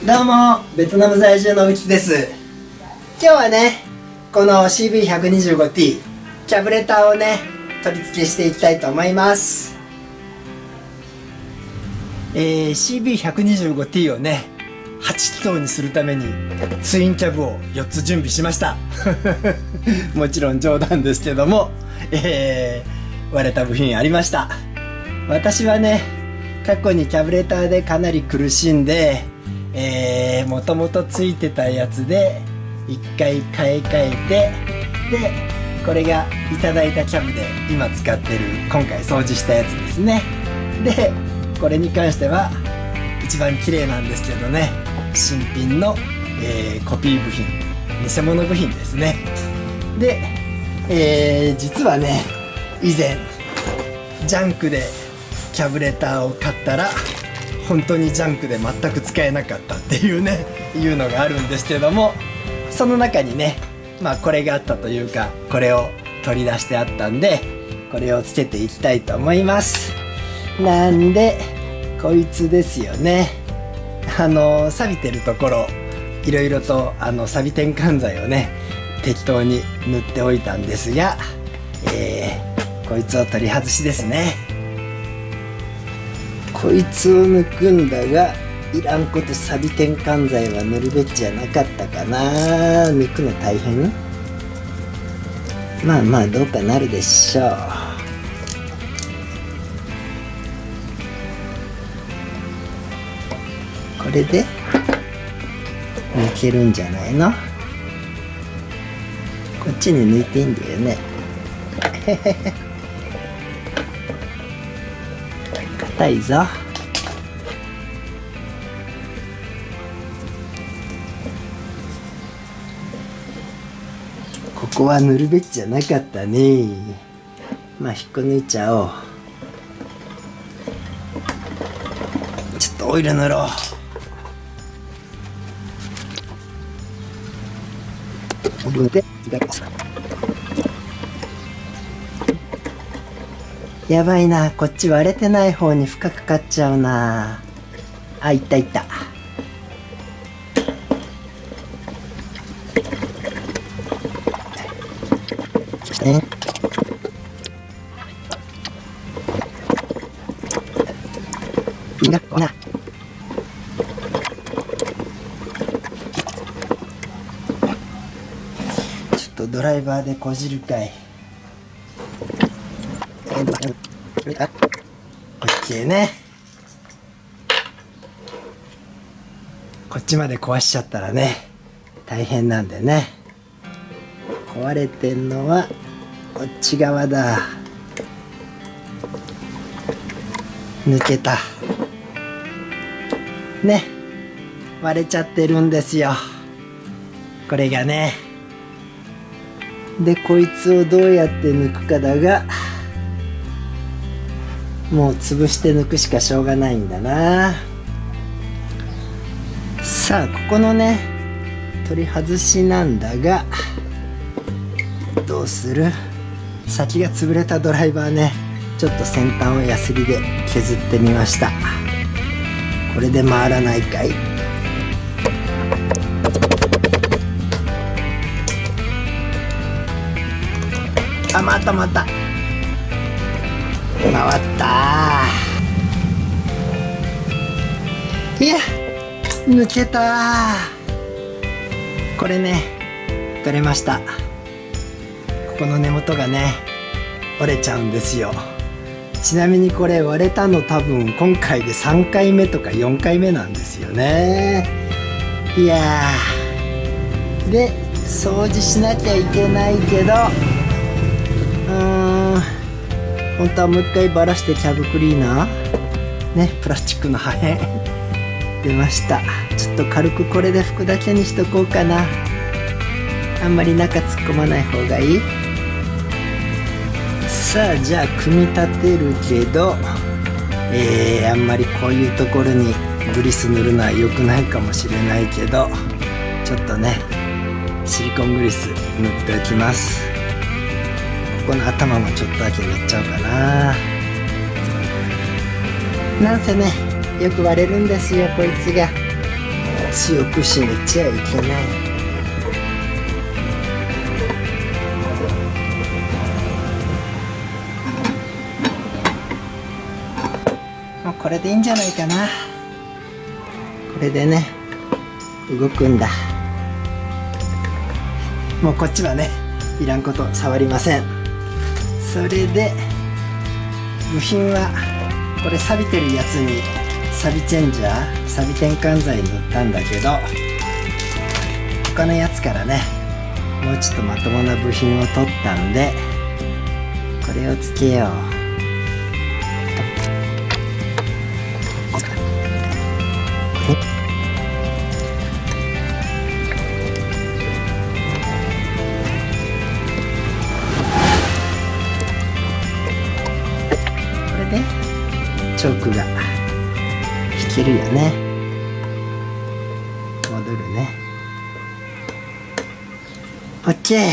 どうも、ベトナム在住のうきです。今日はね、この CV125T キャブレターをね、取り付けしていきたいと思います。CV125T をね、8気筒にするためにツインキャブを4つ準備しましたもちろん冗談ですけども、割れた部品ありました。私はね、過去にキャブレターでかなり苦しんで、もともとついてたやつで一回買い替えて、でこれがいただいたキャブで今使ってる、今回掃除したやつですね。でこれに関しては一番綺麗なんですけどね、新品の、コピー部品、偽物部品ですね。で、実はね、以前ジャンクでキャブレターを買ったら本当にジャンクで全く使えなかったっていうね、いうのがあるんですけども、その中にね、これがあったというか、これを取り出してあったんで、これをつけていきたいと思います。なんでこいつですよね。錆びてるところいろいろと錆転換剤をね適当に塗っておいたんですが、こいつを取り外しですね。こいつを抜くんだが、いらんこと錆転換剤は塗るべきじゃなかったかな。抜くの大変。まあどうかなるでしょう。これで抜けるんじゃないの。こっちに抜いていいんだよね硬いぞ。ここは塗るべきじゃなかったね。引っこ抜いちゃおう。ちょっとオイル塗ろう。やばいな、こっち割れてない方に負荷かかっちゃうな。あ、いったいった。そしてね、ちょっとドライバーでこじるかい。OK ね。こっちまで壊しちゃったらね大変なんでね。壊れてんのはこっち側だ。抜けたね。割れちゃってるんですよ、これがね。でこいつをどうやって抜くかだが、もう潰して抜くしかしょうがないんだな。さあここのね取り外しなんだが、どうする。先が潰れたドライバーね、ちょっと先端をヤスリで削ってみました。これで回らないかい。あ、また回ったいや抜けた。これね取れました。ここの根元がね折れちゃうんですよ。ちなみにこれ割れたの多分今回で3回目とか4回目なんですよね。いやー、で掃除しなきゃいけないけど、本当はもう一回バラしてキャブクリーナーね、プラスチックの破片出ました。ちょっと軽くこれで拭くだけにしとこうかな。あんまり中突っ込まない方がいい。さあじゃあ組み立てるけど、あんまりこういうところにグリス塗るのは良くないかもしれないけど、ちょっとねシリコングリス塗っておきます。ここの頭もちょっとだけ塗っちゃおうかな。なんせねよく割れるんですよこいつが。強く締めちゃいけない。もうこれでいいんじゃないかな。これでね動くんだ。もうこっちはねいらんこと触りません。それで部品はこれ錆びてるやつに錆チェンジャー、錆転換剤塗ったんだけど、他のやつからねもうちょっとまともな部品を取ったんでこれをつけよう。チョークが引けるよね。戻るね。 OK。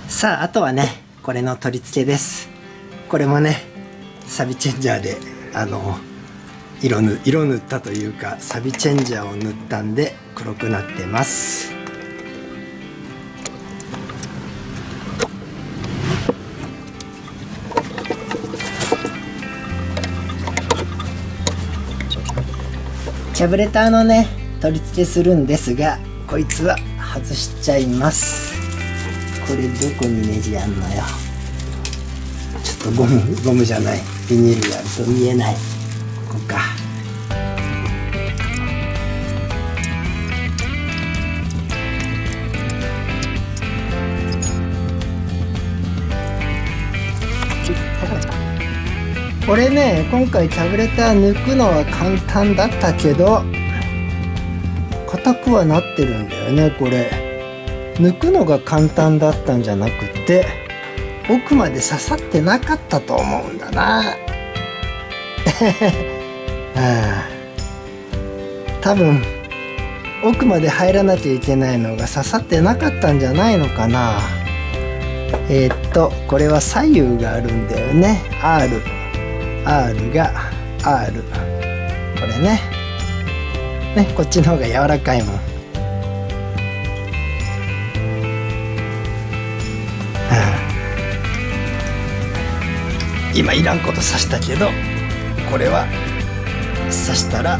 さああとはねこれの取り付けです。これもねサビチェンジャーで色塗ったというかサビチェンジャーを塗ったんで黒くなってます。キャブレターのね取り付けするんですが、こいつは外しちゃいます。これどこにネジあんのよ。ちょっとゴムじゃない、ビニールがあると見えない。ここか。これね今回キャブレター抜くのは簡単だったけど硬くはなってるんだよね。これ抜くのが簡単だったんじゃなくて奥まで刺さってなかったと思うんだな。多分奥まで入らなきゃいけないのが刺さってなかったんじゃないのかな。これは左右があるんだよね。R が R これねこっちの方が柔らかいもん。今いらんこと刺したけどこれは刺したら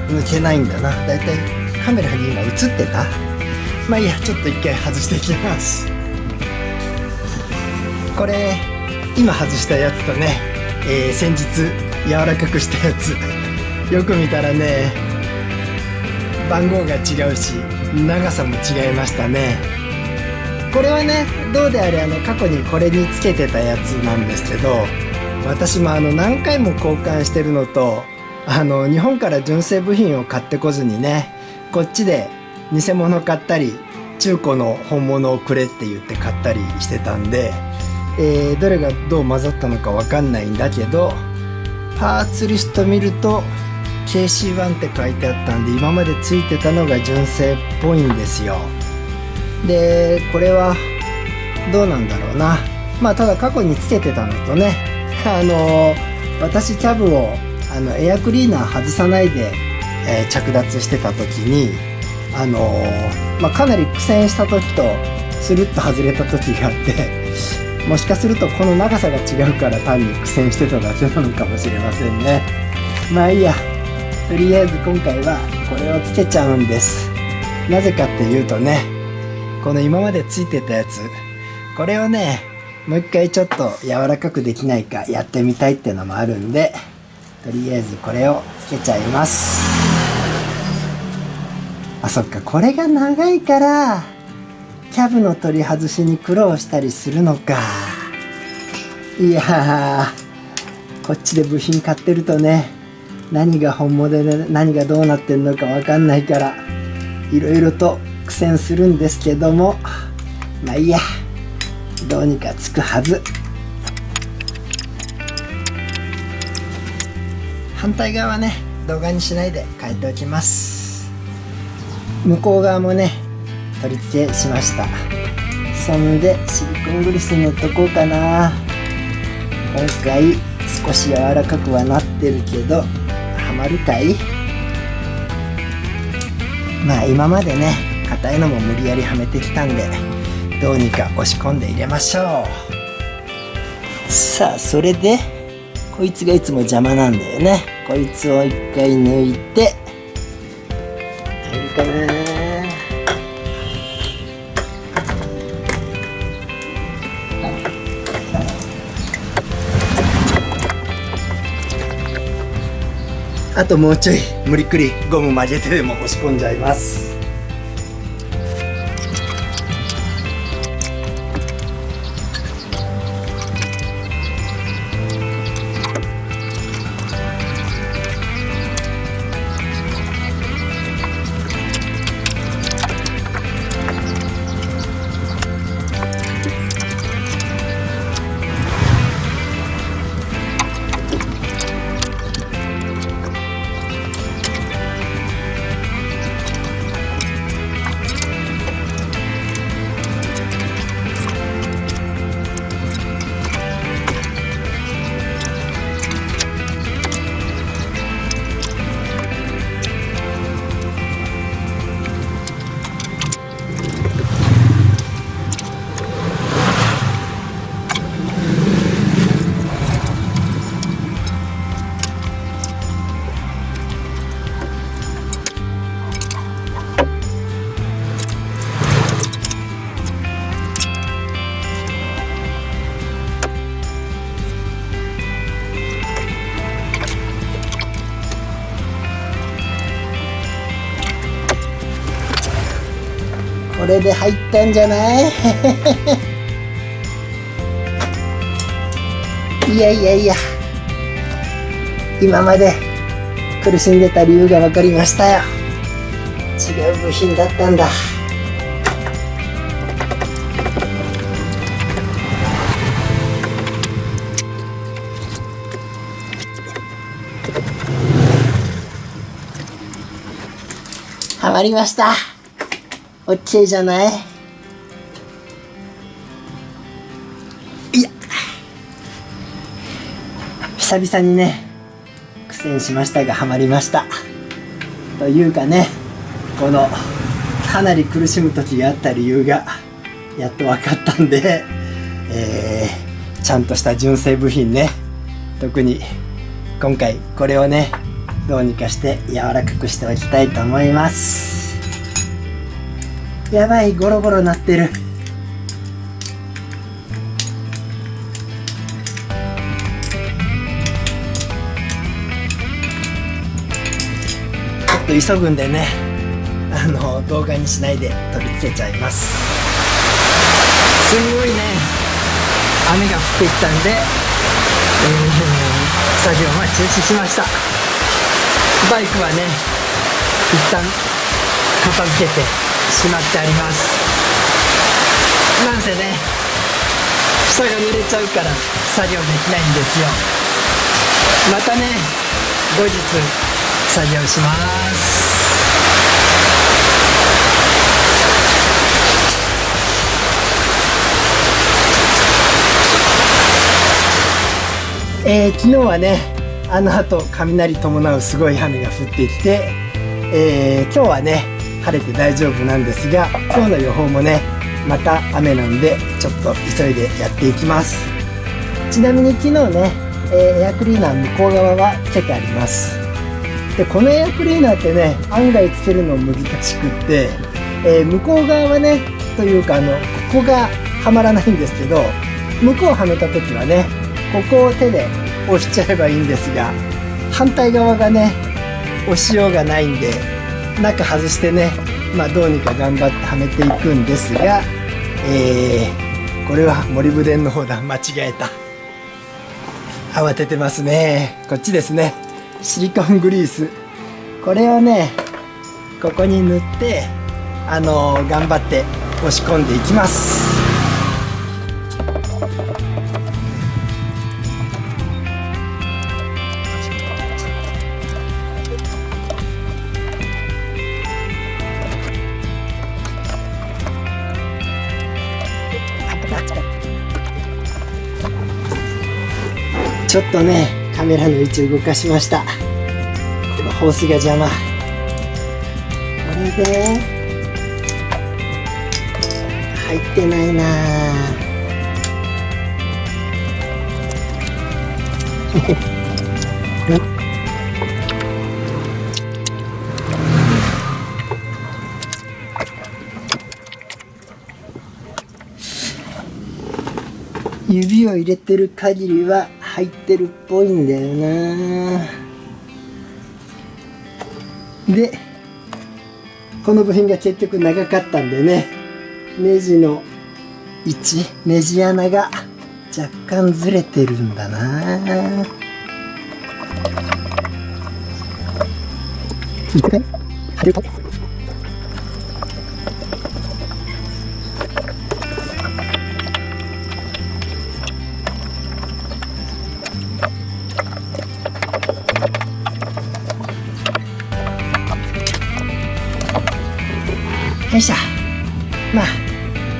抜けないんだな。だいたいカメラに今映ってた。まあいいや、ちょっと一回外していきます。これ今外したやつとね先日柔らかくしたやつよく見たらね番号が違うし長さも違いましたね。これはねどうであれ過去にこれにつけてたやつなんですけど、私も何回も交換してるのと日本から純正部品を買ってこずにねこっちで偽物買ったり中古の本物をくれって言って買ったりしてたんでどれがどう混ざったのかわかんないんだけど、パーツリスト見ると KC1 って書いてあったんで今までついてたのが純正っぽいんですよ。でこれはどうなんだろうな。まあただ過去につけてたのとね私キャブをエアクリーナー外さないで、着脱してた時にかなり苦戦した時とスルッと外れた時があってもしかするとこの長さが違うから単に苦戦してただけなのかもしれませんね。まあいいや、とりあえず今回はこれをつけちゃうんです。なぜかっていうとねこの今までついてたやつこれをねもう一回ちょっと柔らかくできないかやってみたいってのもあるんでとりあえずこれをつけちゃいます。そっか、これが長いからキャブの取り外しに苦労したりするのか。いやーこっちで部品買ってるとね何が本物で何がどうなってんのか分かんないからいろいろと苦戦するんですけども、まあいいや、どうにかつくはず。反対側はね動画にしないで変えておきます。向こう側もね取り付けしました。そんでシリコングリス塗っとこうかな。今回少し柔らかくはなってるけどはまるかい。まあ今までね硬いのも無理やりはめてきたんで、どうにか押し込んで入れましょう。さあそれでこいつがいつも邪魔なんだよね。こいつを一回抜いて、いいかな。あともうちょい無理くりゴム曲げてでも押し込んじゃいます。これで入ったんじゃないいやいやいや、今まで苦しんでた理由が分かりましたよ。違う部品だったんだ。はまりました。オッケーじゃない。いや、久々にね苦戦しましたがはまりました。というかね、このかなり苦しむ時があった理由がやっと分かったんで、ちゃんとした純正部品ね、特に今回これをねどうにかして柔らかくしておきたいと思います。やばい、ゴロゴロなってる。ちょっと急ぐんでね、動画にしないで取り付けちゃいます。すんごいね雨が降ってきたんで、作業は中止しました。バイクはね一旦片付けてしまってあります。なんせね下が濡れちゃうから作業できないんですよ。またね後日作業します。昨日はねあの後雷伴うすごい雨が降ってきて、今日はね晴れて大丈夫なんですが、今日の予報もねまた雨なんでちょっと急いでやっていきます。ちなみに昨日ね、エアクリーナー向こう側はつけてあります。でこのエアクリーナーってね案外つけるの難しくって、向こう側はねというかここがはまらないんですけど、向こうをはめた時はねここを手で押しちゃえばいいんですが、反対側がね押しようがないんで中外してね、まあどうにか頑張ってはめていくんですが、これはモリブデンの方だ、間違えた。慌ててますね。こっちですね、シリコングリース、これをねここに塗って頑張って押し込んでいきます。ちょっとねカメラの位置動かしました。でもホースが邪魔。これで入ってないな指を入れてる限りは入ってるっぽいんだよな。でこの部品が結局長かったんでね、ネジの位置、ネジ穴が若干ずれてるんだな。貼るとよいしょ。まあ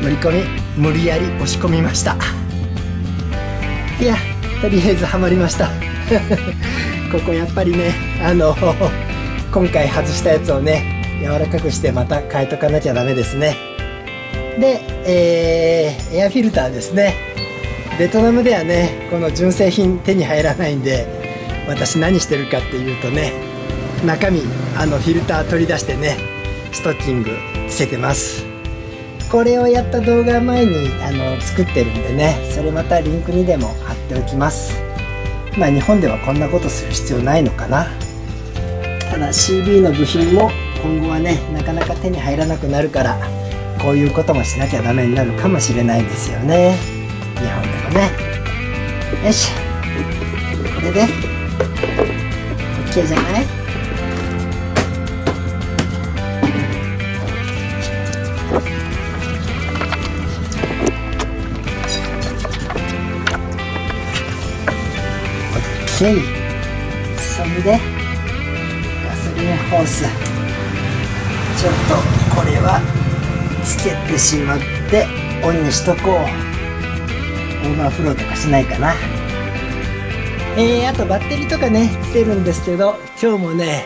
乗り込み無理やり押し込みました。いやとりあえずはまりましたここやっぱりね今回外したやつをね柔らかくしてまた変えとかなきゃダメですね。で、エアフィルターですね。ベトナムではねこの純正品手に入らないんで、私何してるかっていうとね、中身フィルター取り出してねストッキングつけてます。これをやった動画前に作ってるんでね、それまたリンクにでも貼っておきます。まあ日本ではこんなことする必要ないのかな。ただ CB の部品も今後はねなかなか手に入らなくなるから、こういうこともしなきゃダメになるかもしれないですよね、日本でもね。よし、これで OK じゃない？それでガソリンホースちょっとこれはつけてしまってオンにしとこう。オーバーフローとかしないかな。あとバッテリーとかねつけるんですけど、今日もね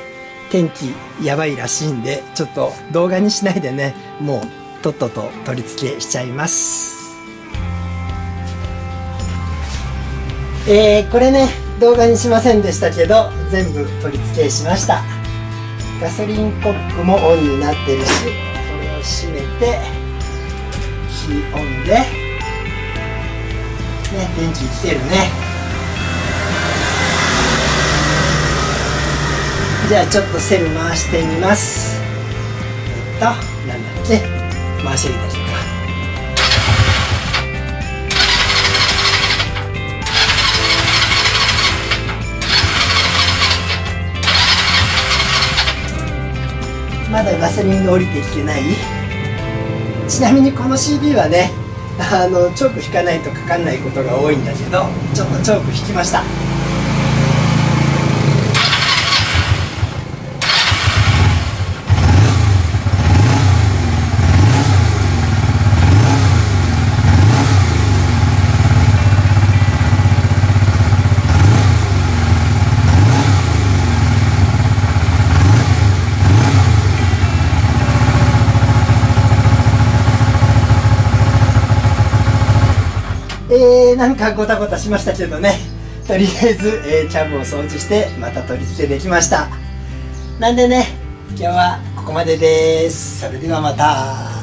天気やばいらしいんで、ちょっと動画にしないでねもうとっとと取り付けしちゃいます。これね動画にしませんでしたけど全部取り付けしました。ガソリンコップもオンになってるし、これを閉めてキーオンでね、電気来てるね。じゃあちょっとセル回してみます。なんだっけ、回し入れたりとか。まだガソリンが降りてきてない。ちなみにこの CB はねチョーク引かないとかかんないことが多いんだけど、ちょっとチョーク引きました。なんかゴタゴタしましたけどね、とりあえず、キャブを掃除してまた取り付けできました。なんでね今日はここまでです。それではまた。